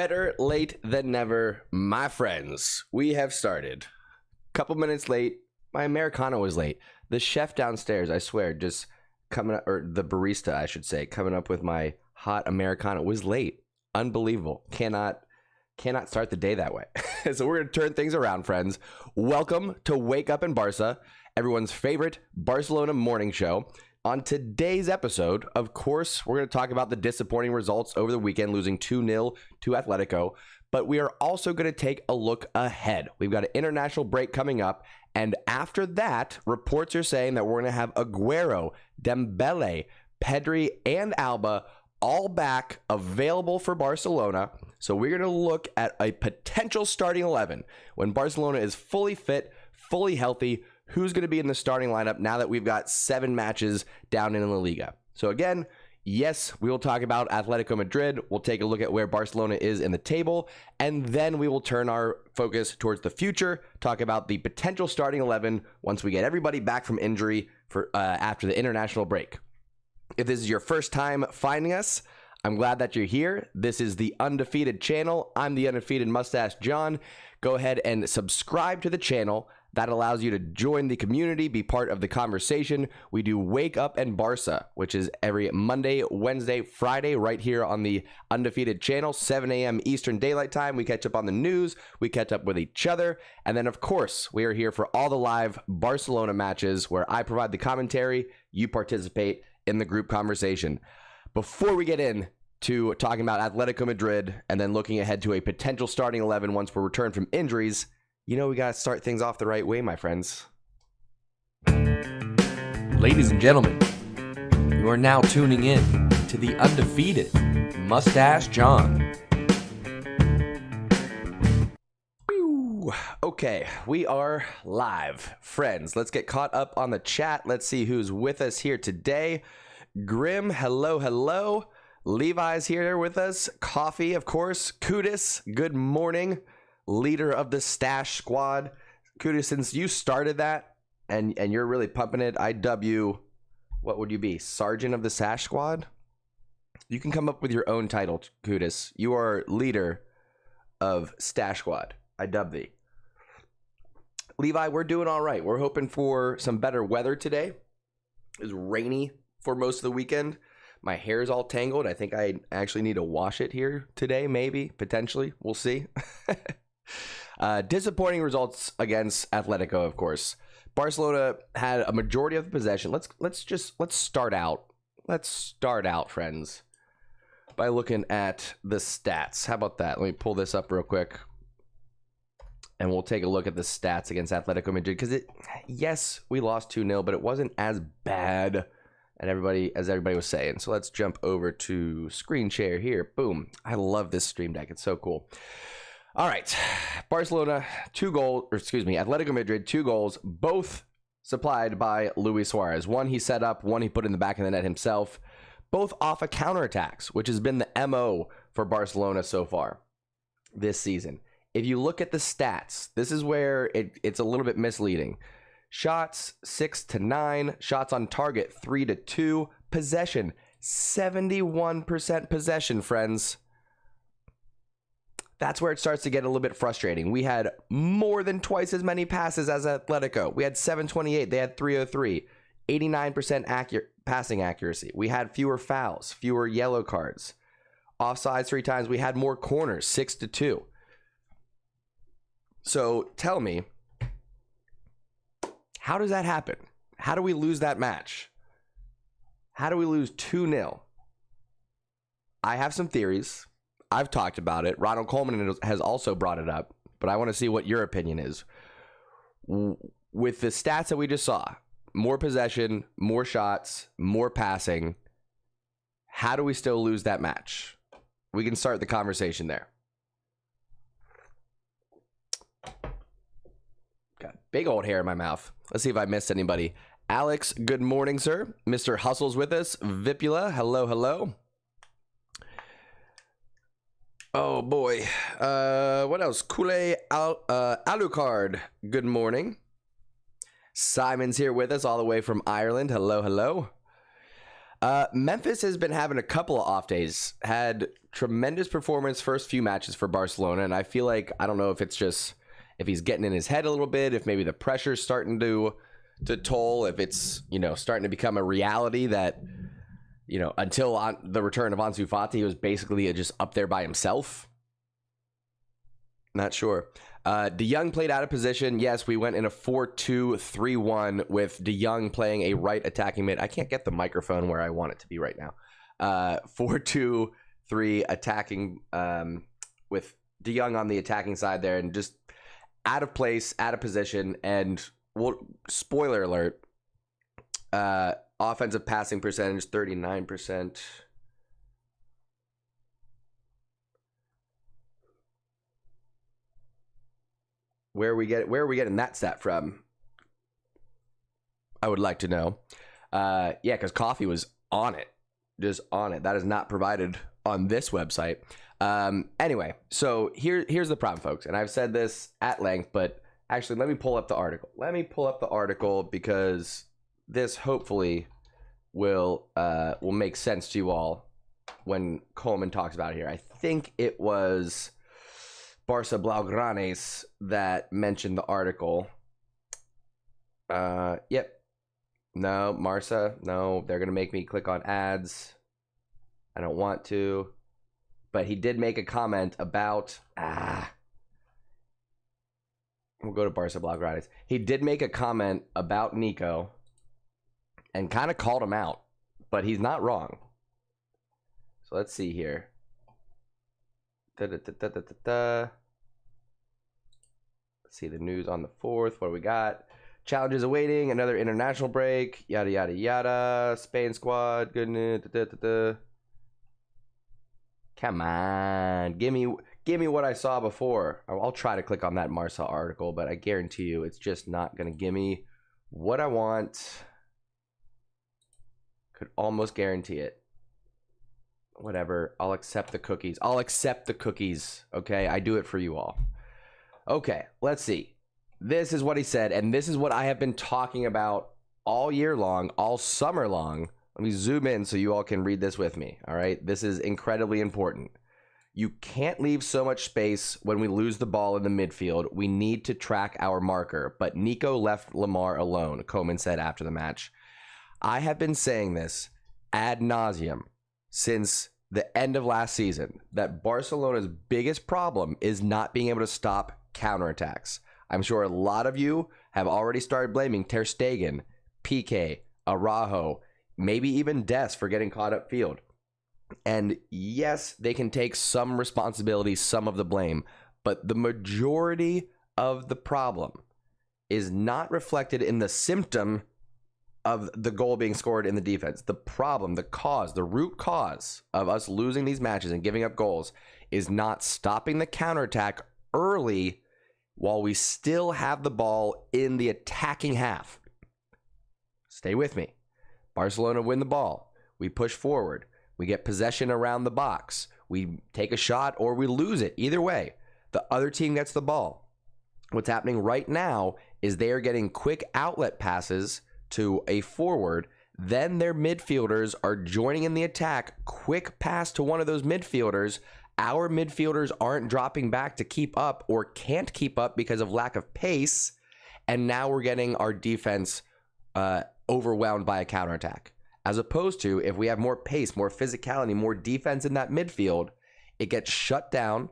Better late than never, my friends. We have started. Couple minutes late. My Americano was late. The chef downstairs, I swear, just coming up, or the barista, I should say, coming up with my hot Americano was late. Unbelievable. Cannot start the day that way. So we're going to turn things around, friends. Welcome to Wake Up in Barca, everyone's favorite Barcelona morning show. On today's episode, of course, we're going to talk about the disappointing results over the weekend, losing 2-0 to Atletico. But we are also going to take a look ahead. We've got an international break coming up. And after that, reports are saying that we're going to have Aguero, Dembele, Pedri, and Alba all back available for Barcelona. So we're going to look at a potential starting 11 when Barcelona is fully fit, fully healthy. Who's going to be in the starting lineup now that we've got 7 matches down in La Liga? So again, yes, we will talk about Atletico Madrid. We'll take a look at where Barcelona is in the table, and then we will turn our focus towards the future, talk about the potential starting 11 once we get everybody back from injury for after the international break. If this is your first time finding us, I'm glad that you're here. This is the Undefeated channel. I'm the Undefeated Mustache John. Go ahead and subscribe to the channel. That allows you to join the community, be part of the conversation. We do Wake Up and Barca, which is every Monday, Wednesday, Friday, right here on the Undefeated channel, 7 a.m. Eastern Daylight Time. We catch up on the news. We catch up with each other. And then, of course, we are here for all the live Barcelona matches where I provide the commentary. You participate in the group conversation. Before we get in to talking about Atletico Madrid and then looking ahead to a potential starting 11 once we're returned from injuries, you know, we got to start things off the right way, my friends. Ladies and gentlemen, you are now tuning in to the Undefeated Mustache John. Okay, we are live. Friends, let's get caught up on the chat. Let's see who's with us here today. Grim, hello. Levi's here with us. Coffee, of course. Culers, good morning. Leader of the Stash Squad. Culers, since you started that and you're really pumping it, I dub you, what would you be? Sergeant of the Stash Squad? You can come up with your own title, Culers. You are leader of Stash Squad. I dub thee. Levi, we're doing all right. We're hoping for some better weather today. It was rainy for most of the weekend. My hair is all tangled. I think I actually need to wash it here today, maybe, potentially. We'll see. Disappointing results against Atletico, of course. Barcelona had a majority of the possession. Let's start out, friends, by looking at the stats. How about that? Let me pull this up real quick, and we'll take a look at the stats against Atletico Madrid, because yes, we lost 2-0, but it wasn't as bad as everybody was saying. So let's jump over to screen share here. Boom. I love this stream deck. It's so cool. All right. Barcelona, Atletico Madrid, 2 goals, both supplied by Luis Suarez. One he set up, one he put in the back of the net himself, both off of counterattacks, which has been the MO for Barcelona so far this season. If you look at the stats, this is where it's a little bit misleading. Shots 6-9, shots on target 3-2, possession 71% possession, friends. That's where it starts to get a little bit frustrating. We had more than twice as many passes as Atletico. We had 728, they had 303, 89% passing accuracy. We had fewer fouls, fewer yellow cards. Offsides 3 times, we had more corners, 6-2. So tell me, how does that happen? How do we lose that match? How do we lose 2-0? I have some theories. I've talked about it. Ronald Koeman has also brought it up, but I want to see what your opinion is. With the stats that we just saw, more possession, more shots, more passing, how do we still lose that match? We can start the conversation there. Got big old hair in my mouth. Let's see if I missed anybody. Alex, good morning, sir. Mr. Hustle's with us. Vipula, hello. Oh, boy. What else? Kule Alucard, good morning. Simon's here with us all the way from Ireland. Hello. Memphis has been having a couple of off days. Had tremendous performance first few matches for Barcelona, and I feel like, I don't know if it's just if he's getting in his head a little bit, if maybe the pressure's starting to toll, if it's, starting to become a reality that, until the return of Ansu Fati, he was basically just up there by himself. Not sure. De Jong played out of position. Yes, we went in a 4-2-3-1 with De Jong playing a right attacking mid. I can't get the microphone where I want it to be right now. 4-2-3 attacking with De Jong on the attacking side there, and just out of place, out of position. And spoiler alert, offensive passing percentage 39%. Where are we getting that stat from? I would like to know. Yeah, because Coffee was on it. Just on it. That is not provided on this website. Anyway, so here's the problem, folks. And I've said this at length, but actually, let me pull up the article. Because this hopefully will make sense to you all when Coleman talks about it here. I think it was Barca Blaugranes that mentioned the article. Yep. No, Marca. No, they're going to make me click on ads. I don't want to. But he did make a comment about... We'll go to Barca Blaugranes. He did make a comment about Nico and kind of called him out. But he's not wrong. So let's see here. Let's see the news on the 4th. What do we got? Challenges awaiting. Another international break. Yada, yada, yada. Spain squad. Goodness. Come on. Give me what I saw before. I'll try to click on that Marca article, but I guarantee you it's just not going to give me what I want. Could almost guarantee it. Whatever. I'll accept the cookies. Okay? I do it for you all. Okay, let's see. This is what he said, and this is what I have been talking about all year long, all summer long. Let me zoom in so you all can read this with me, all right? This is incredibly important. You can't leave so much space when we lose the ball in the midfield. We need to track our marker, but Nico left Lamar alone, Koeman said after the match. I have been saying this ad nauseum since the end of last season, that Barcelona's biggest problem is not being able to stop counterattacks. I'm sure a lot of you have already started blaming Ter Stegen, Piqué, Araujo, maybe even Des for getting caught upfield. And yes, they can take some responsibility, some of the blame, but the majority of the problem is not reflected in the symptom of the goal being scored in the defense. The problem, the cause, the root cause of us losing these matches and giving up goals is not stopping the counterattack early while we still have the ball in the attacking half. Stay with me. Barcelona win the ball. We push forward. We get possession around the box. We take a shot or we lose it. Either way, the other team gets the ball. What's happening right now is they are getting quick outlet passes to a forward. Then their midfielders are joining in the attack. Quick pass to one of those midfielders. Our midfielders aren't dropping back to keep up or can't keep up because of lack of pace. And now we're getting our defense overwhelmed by a counterattack. As opposed to if we have more pace, more physicality, more defense in that midfield, it gets shut down.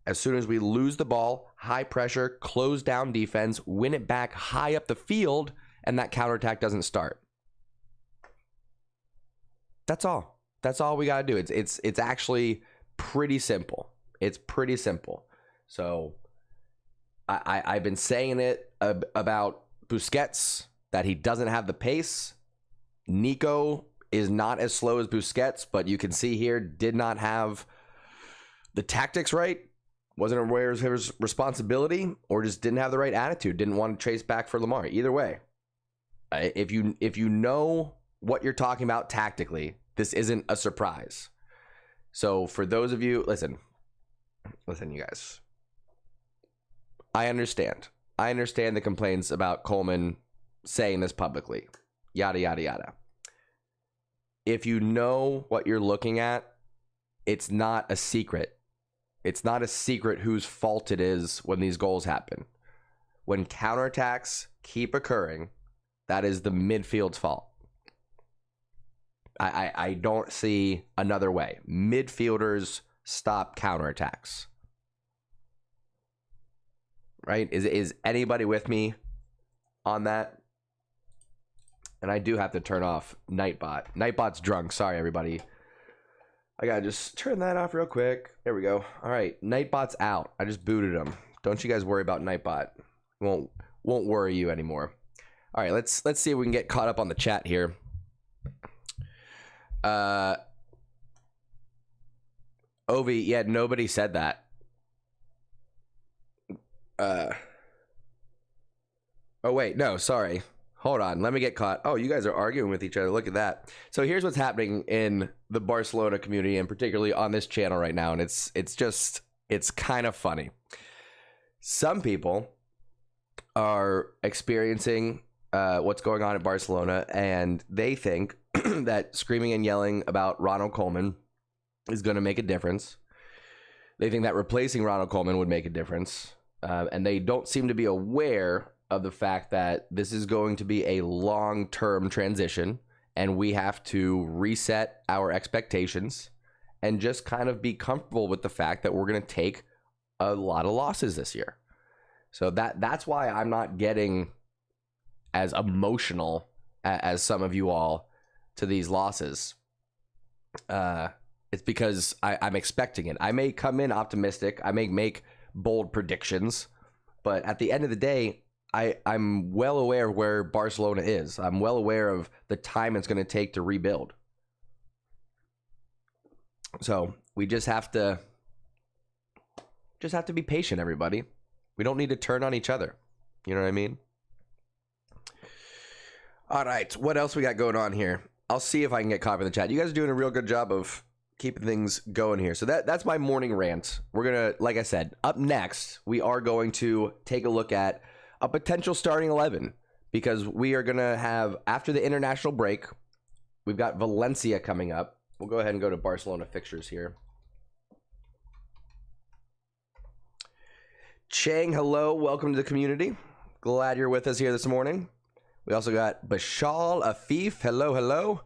As soon as we lose the ball, high pressure, close down defense, win it back high up the field, and that counterattack doesn't start. That's all. That's all we got to do. It's actually pretty simple. It's pretty simple. So I've been saying it about Busquets, that he doesn't have the pace. Nico is not as slow as Busquets, but you can see here, did not have the tactics right, wasn't aware of his responsibility, or just didn't have the right attitude, didn't want to chase back for Lamar. Either way, if you know what you're talking about tactically, this isn't a surprise. So for those of you, listen, you guys, I understand the complaints about Coleman saying this publicly, yada, yada, yada. if you know what you're looking at, it's not a secret. It's not a secret whose fault it is when these goals happen. When counterattacks keep occurring, that is the midfield's fault. I don't see another way. Midfielders stop counterattacks. Right? Is anybody with me on that? And I do have to turn off Nightbot. Nightbot's drunk. Sorry, everybody. I gotta just turn that off real quick. There we go. All right, Nightbot's out. I just booted him. Don't you guys worry about Nightbot. Won't worry you anymore. All right, let's see if we can get caught up on the chat here. Ovi, yeah, nobody said that. Oh wait, no, sorry. Hold on, let me get caught. Oh, you guys are arguing with each other. Look at that. So here's what's happening in the Barcelona community, and particularly on this channel right now, and it's kind of funny. Some people are experiencing what's going on at Barcelona, and they think that screaming and yelling about Ronald Koeman is going to make a difference. They think that replacing Ronald Koeman would make a difference, and they don't seem to be aware of the fact that this is going to be a long-term transition, and we have to reset our expectations and just kind of be comfortable with the fact that we're going to take a lot of losses this year. So that's why I'm not getting as emotional as some of you all to these losses. It's because I'm expecting it. I may come in optimistic. I may make bold predictions. But at the end of the day, I'm well aware of where Barcelona is. I'm well aware of the time it's going to take to rebuild. So we just have to be patient, everybody. We don't need to turn on each other. You know what I mean? All right, what else we got going on here? I'll see if I can get caught up in the chat. You guys are doing a real good job of keeping things going here. So that's my morning rant. We're going to, like I said, up next, we are going to take a look at a potential starting 11, because we are going to have, after the international break, we've got Valencia coming up. We'll go ahead and go to Barcelona fixtures here. Chang, hello. Welcome to the community. Glad you're with us here this morning. We also got Bashal Afif. Hello, hello.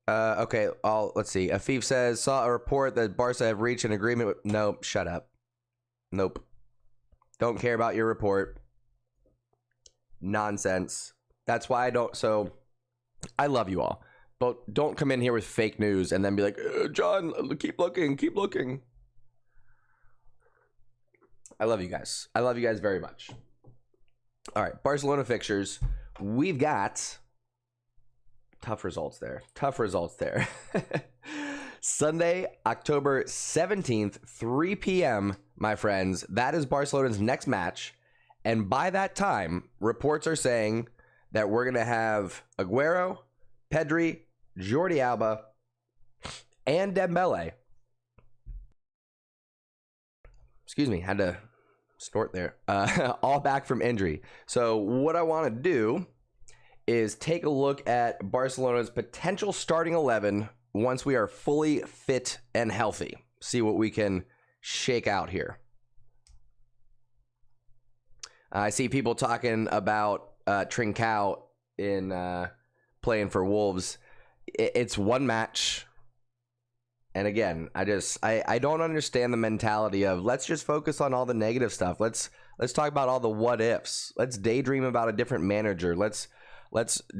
Okay, let's see. Afif says, saw a report that Barca have reached an agreement with... Nope, shut up. Nope. Don't care about your report. Nonsense. That's why I don't... So, I love you all. But don't come in here with fake news and then be like, John, keep looking, keep looking. I love you guys. I love you guys very much. All right, Barcelona fixtures. We've got tough results there. Tough results there. Sunday, October 17th, 3 p.m., my friends. That is Barcelona's next match. And by that time, reports are saying that we're going to have Aguero, Pedri, Jordi Alba, and Dembele. Excuse me, had to snort there. All back from injury. So what I want to do is take a look at Barcelona's potential starting 11 once we are fully fit and healthy. See what we can shake out here. I see people talking about Trincao in playing for Wolves. It's one match. And again, I don't understand the mentality of let's just focus on all the negative stuff. Let's talk about all the what ifs. Let's daydream about a different manager. Let's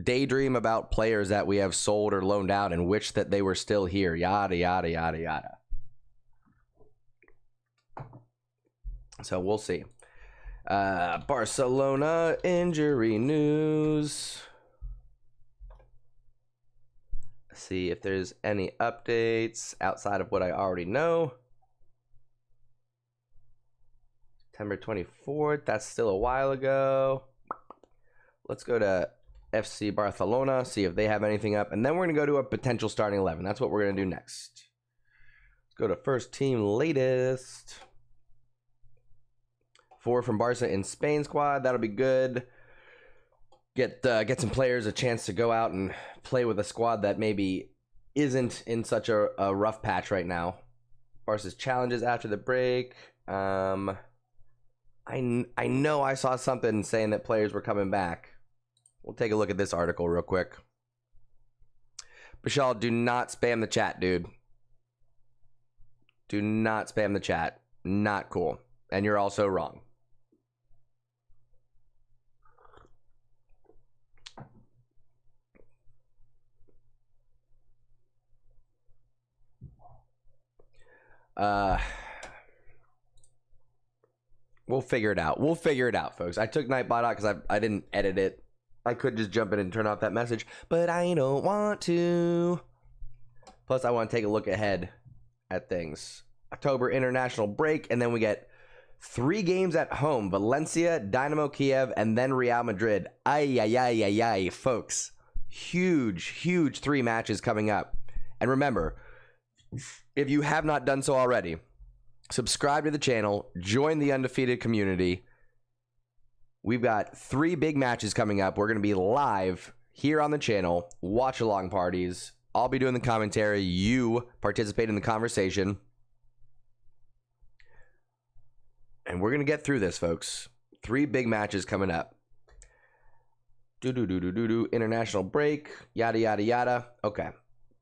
daydream about players that we have sold or loaned out and wish that they were still here. Yada, yada, yada, yada. So we'll see. Barcelona injury news. See if there's any updates outside of what I already know. September 24th, that's still a while ago. Let's go to FC Barcelona, see if they have anything up, and then we're going to go to a potential starting 11. That's what we're going to do next. Let's go to first team latest. 4 from Barca in Spain squad. That'll be good. Get some players a chance to go out and play with a squad that maybe isn't in such a rough patch right now. Barca's challenges after the break. I know I saw something saying that players were coming back. We'll take a look at this article real quick. Bashal, do not spam the chat, dude. Do not spam the chat. Not cool. And you're also wrong. We'll figure it out. We'll figure it out, folks. I took Nightbot out because I didn't edit it. I could just jump in and turn off that message, but I don't want to. Plus, I want to take a look ahead at things. October international break, and then we get 3 games at home. Valencia, Dynamo Kiev, and then Real Madrid. Ay, folks. Huge 3 matches coming up. And remember, if you have not done so already, subscribe to the channel, join the Undefeated community. We've got 3 big matches coming up. We're going to be live here on the channel, watch along parties. I'll be doing the commentary. You participate in the conversation. And we're going to get through this, folks. 3 big matches coming up. International break. Yada, yada, yada. Okay.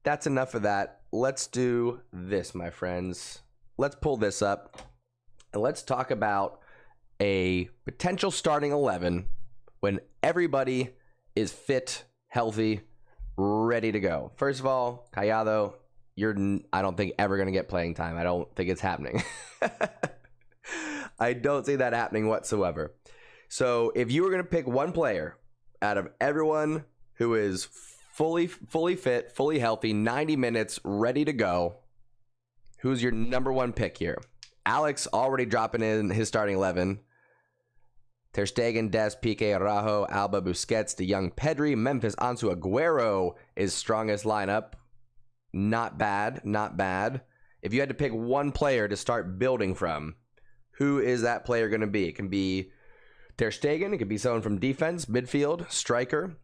That's enough of that. Let's do this, my friends. Let's pull this up. And let's talk about a potential starting 11 when everybody is fit, healthy, ready to go. First of all, Callado, I don't think ever going to get playing time. I don't think it's happening. I don't see that happening whatsoever. So if you were going to pick one player out of everyone who is fully fit, fully healthy, 90 minutes, ready to go, who's your number 1 pick here? Alex already dropping in his starting 11. Ter Stegen, Dest, Piqué, Araujo, Alba, Busquets, De Jong, Pedri, Memphis, Ansu, Aguero is strongest lineup. Not bad, not bad. If you had to pick one player to start building from, who is that player going to be? It can be Ter Stegen. It could be someone from defense, midfield, striker.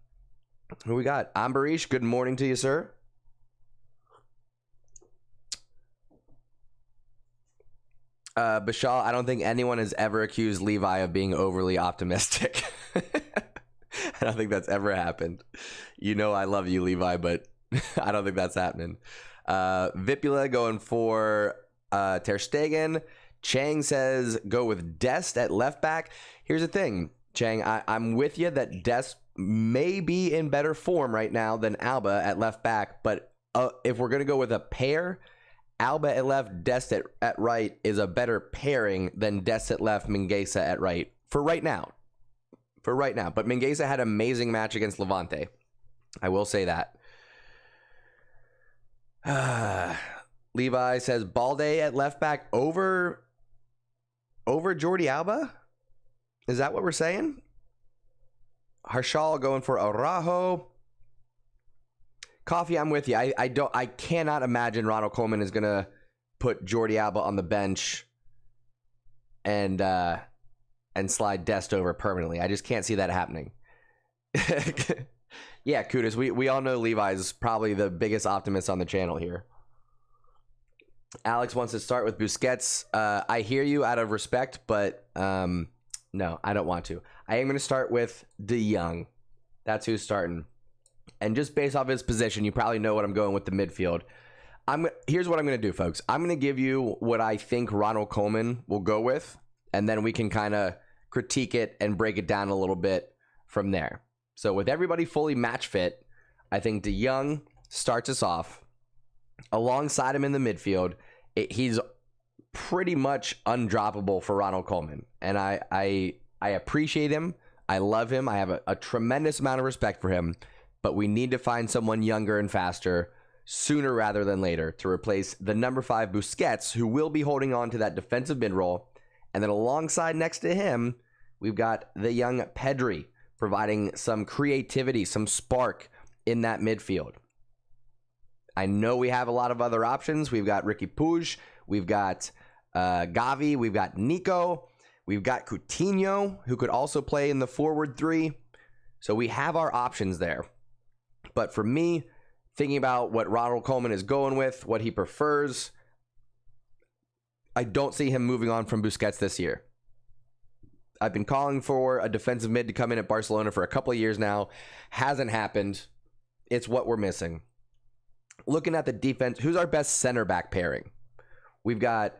Who we got? Ambarish, good morning to you, sir. Bashal, I don't think anyone has ever accused Levi of being overly optimistic. I don't think that's ever happened. You know I love you, Levi, but I don't think that's happening. Vipula going for Ter Stegen. Chang says go with Dest at left back. Here's the thing, Chang. I'm with you that Dest may be in better form right now than Alba at left back, but if we're going to go with a pair, Alba at left, Dest at right is a better pairing than Dest at left, Mingueza at right for right now. But Mingueza had an amazing match against Levante. I will say that. Levi says Balde at left back over Jordi Alba. Is that what we're saying? Harshal going for Araujo. Coffee, I'm with you. I cannot imagine Ronald Koeman is gonna put Jordi Alba on the bench and slide Dest over permanently. I just can't see that happening. Yeah, Kudos. We all know Levi's probably the biggest optimist on the channel here. Alex wants to start with Busquets. I hear you out of respect, but no, I don't want to. I am going to start with De Jong. That's who's starting. And just based off his position, you probably know what I'm going with the midfield. Here's what I'm going to do, folks. I'm going to give you what I think Ronald Koeman will go with, and then we can kind of critique it and break it down a little bit from there. So with everybody fully match fit, I think De Jong starts us off. Alongside him in the midfield, he's pretty much undroppable for Ronald Koeman. And I appreciate him. I love him. I have a tremendous amount of respect for him. But we need to find someone younger and faster sooner rather than later to replace the number 5 Busquets, who will be holding on to that defensive mid role. And then alongside next to him, we've got the young Pedri providing some creativity, some spark in that midfield. I know we have a lot of other options. We've got Ricky Puig. We've got Gavi. We've got Nico. We've got Coutinho, who could also play in the forward three. So we have our options there. But for me, thinking about what Ronald Koeman is going with, what he prefers, I don't see him moving on from Busquets this year. I've been calling for a defensive mid to come in at Barcelona for a couple of years now. Hasn't happened. It's what we're missing. Looking at the defense, who's our best center back pairing? We've got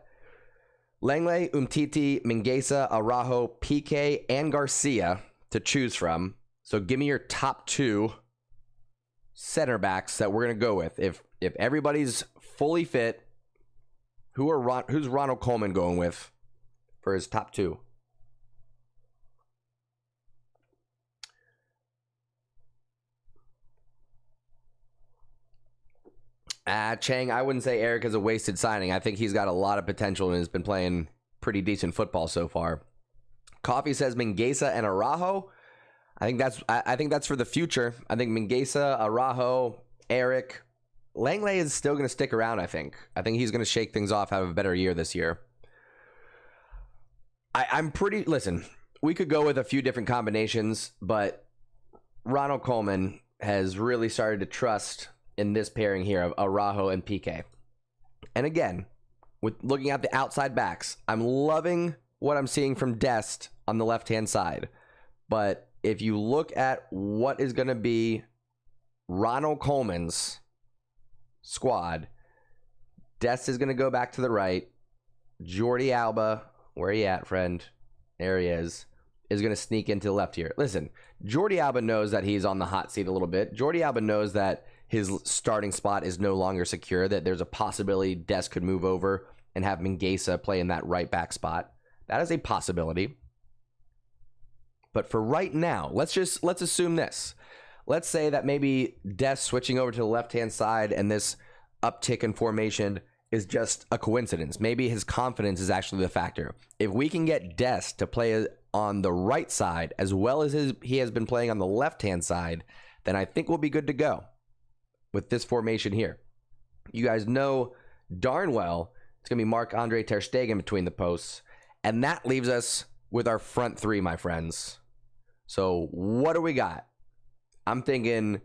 Lenglet, Umtiti, Mingueza, Araujo, Piqué, and Garcia to choose from. So give me your top two center backs that we're going to go with. If everybody's fully fit, who's Ronald Koeman going with for his top two? Chang, I wouldn't say Eric is a wasted signing. I think he's got a lot of potential and has been playing pretty decent football so far. Coffee says Mingueza and Araujo. I think that's for the future. I think Mingueza, Araujo, Eric, Lenglet is still going to stick around. I think he's going to shake things off, have a better year this year. Listen, we could go with a few different combinations, but Ronald Koeman has really started to trust in this pairing here of Araujo and Piqué. And again, with looking at the outside backs, I'm loving what I'm seeing from Dest on the left-hand side. But if you look at what is going to be Ronald Koeman's squad, Dest is going to go back to the right. Jordi Alba, where are you at, friend? There he is going to sneak into the left here. Listen, Jordi Alba knows that he's on the hot seat a little bit. Jordi Alba knows that his starting spot is no longer secure, that there's a possibility Dest could move over and have Mingueza play in that right back spot. That is a possibility. But for right now, let's assume this. Let's say that maybe Dest switching over to the left-hand side and this uptick in formation is just a coincidence. Maybe his confidence is actually the factor. If we can get Dest to play on the right side as well as he has been playing on the left-hand side, then I think we'll be good to go with this formation here. You guys know darn well it's going to be Marc-Andre Ter Stegen between the posts. And that leaves us with our front three, my friends. So what do we got? I'm thinking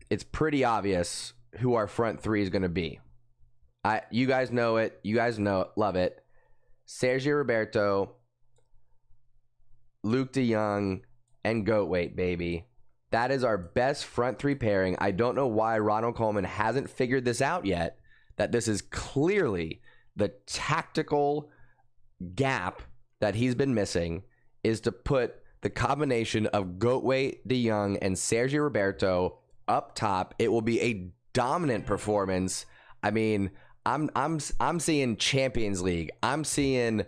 it's pretty obvious who our front three is going to be. You guys know it. You guys know it. Love it. Sergio Roberto, Luke de Jong, and Goatweight, baby. That is our best front three pairing. I don't know why Ronald Koeman hasn't figured this out yet, that this is clearly the tactical gap that he's been missing, is to put the combination of Goatweight, de Jong, and Sergio Roberto up top. It will be a dominant performance. I mean, I'm seeing Champions League. I'm seeing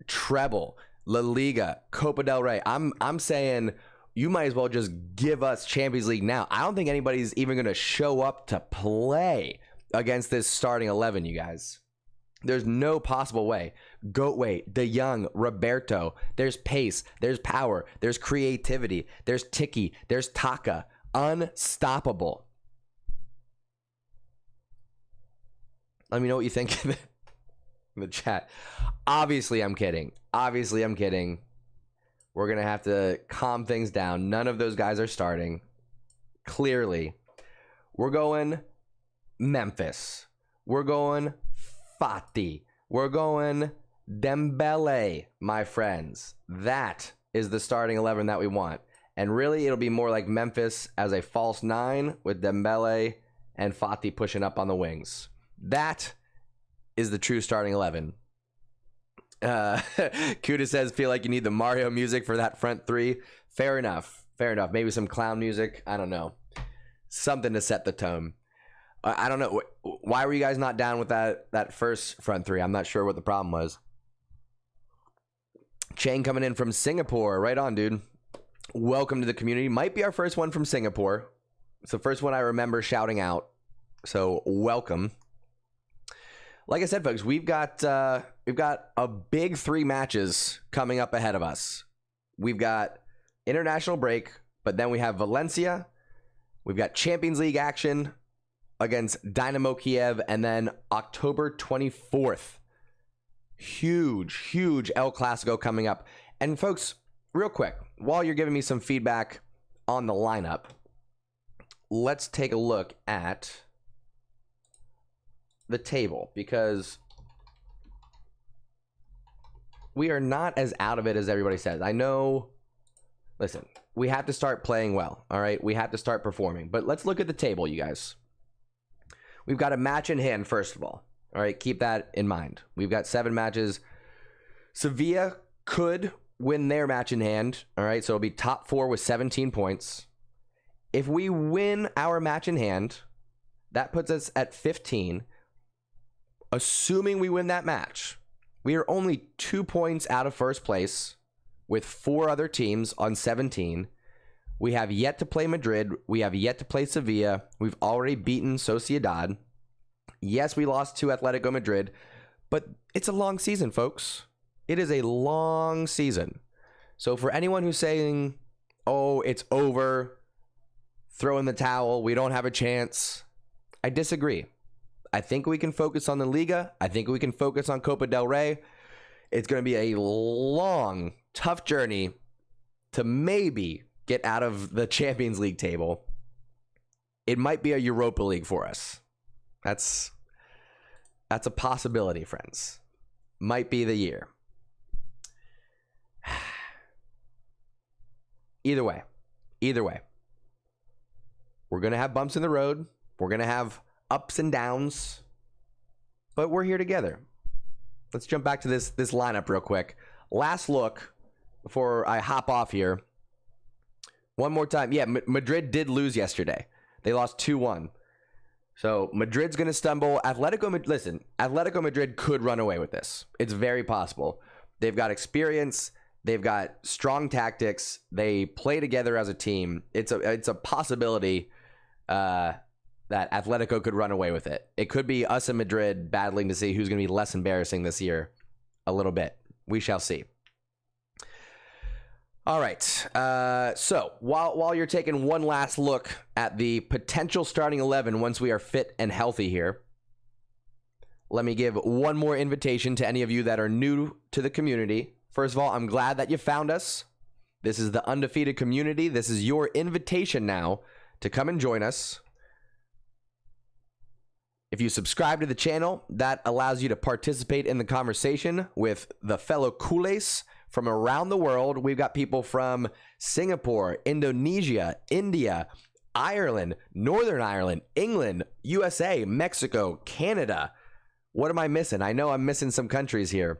treble, La Liga, Copa del Rey. I'm saying you might as well just give us Champions League now. I don't think anybody's even going to show up to play against this starting 11, you guys. There's no possible way. Goatweight, De Jong, Roberto. There's pace. There's power. There's creativity. There's Tiki. There's Taka. Unstoppable. Let me know what you think in the chat. Obviously, I'm kidding. We're going to have to calm things down. None of those guys are starting. Clearly. We're going Memphis. We're going Fati. We're going Dembele, my friends. That is the starting 11 that we want. And really, it'll be more like Memphis as a false 9 with Dembele and Fati pushing up on the wings. That is the true starting 11. Kuda says, feel like you need the Mario music for that front three. Fair enough. Maybe some clown music. I don't know. Something to set the tone. I don't know. Why were you guys not down with that first front three? I'm not sure what the problem was. Chang coming in from Singapore. Right on, dude. Welcome to the community. Might be our first one from Singapore. It's the first one I remember shouting out. So welcome. Like I said, folks, we've got a big 3 matches coming up ahead of us. We've got international break, but then we have Valencia. We've got Champions League action against Dynamo Kiev, and then October 24th, huge El Clasico coming up. And folks, real quick, while you're giving me some feedback on the lineup, let's take a look at the table, because we are not as out of it as everybody says. I know, listen, we have to start playing well, all right? We have to start performing. But let's look at the table, you guys. We've got a match in hand, first of all right? Keep that in mind. We've got 7 matches. Sevilla could win their match in hand, all right? So it'll be top 4 with 17 points. If we win our match in hand, that puts us at 15. Assuming we win that match, we are only 2 points out of first place with 4 other teams on 17. We have yet to play Madrid. We have yet to play Sevilla. We've already beaten Sociedad. Yes, we lost to Atletico Madrid, but it's a long season, folks. It is a long season. So for anyone who's saying, oh, it's over, throw in the towel, we don't have a chance, I disagree. I think we can focus on the Liga. I think we can focus on Copa del Rey. It's going to be a long, tough journey to maybe get out of the Champions League table. It might be a Europa League for us. That's a possibility, friends. Might be the year. Either way, we're going to have bumps in the road. We're going to have ups and downs, but we're here together. Let's jump back to this lineup real quick. Last look before I hop off here. One more time. Yeah, Madrid did lose yesterday. They lost 2-1. So Madrid's going to stumble. Atletico Madrid could run away with this. It's very possible. They've got experience. They've got strong tactics. They play together as a team. It's a possibility that Atletico could run away with it. It could be us and Madrid battling to see who's going to be less embarrassing this year a little bit. We shall see. All right. So while you're taking one last look at the potential starting 11 once we are fit and healthy here, let me give one more invitation to any of you that are new to the community. First of all, I'm glad that you found us. This is the Undefeated community. This is your invitation now to come and join us. If you subscribe to the channel, that allows you to participate in the conversation with the fellow Culers from around the world. We've got people from Singapore, Indonesia, India, Ireland, Northern Ireland, England, USA, Mexico, Canada. What am I missing? I know I'm missing some countries here.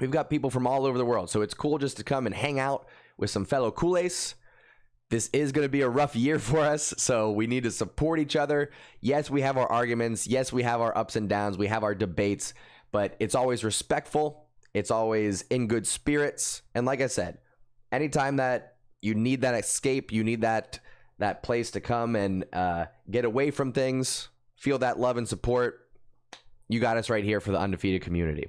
We've got people from all over the world, so it's cool just to come and hang out with some fellow Culers. This is going to be a rough year for us, so we need to support each other. Yes, we have our arguments. Yes, we have our ups and downs. We have our debates, but it's always respectful. It's always in good spirits. And like I said, anytime that you need that escape, you need that place to come and get away from things, feel that love and support, you got us right here for the Undefeated community.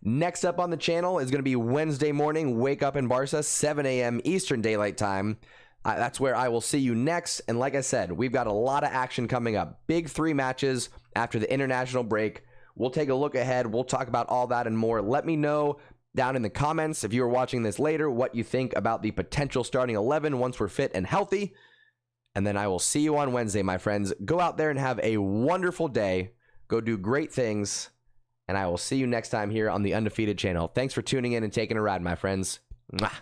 Next up on the channel is going to be Wednesday morning, Wake Up in Barca, 7 a.m. Eastern Daylight Time. That's where I will see you next. And like I said, we've got a lot of action coming up. Big 3 matches after the international break. We'll take a look ahead. We'll talk about all that and more. Let me know down in the comments, if you are watching this later, what you think about the potential starting 11 once we're fit and healthy. And then I will see you on Wednesday, my friends. Go out there and have a wonderful day. Go do great things. And I will see you next time here on the Undefeated channel. Thanks for tuning in and taking a ride, my friends. Mwah.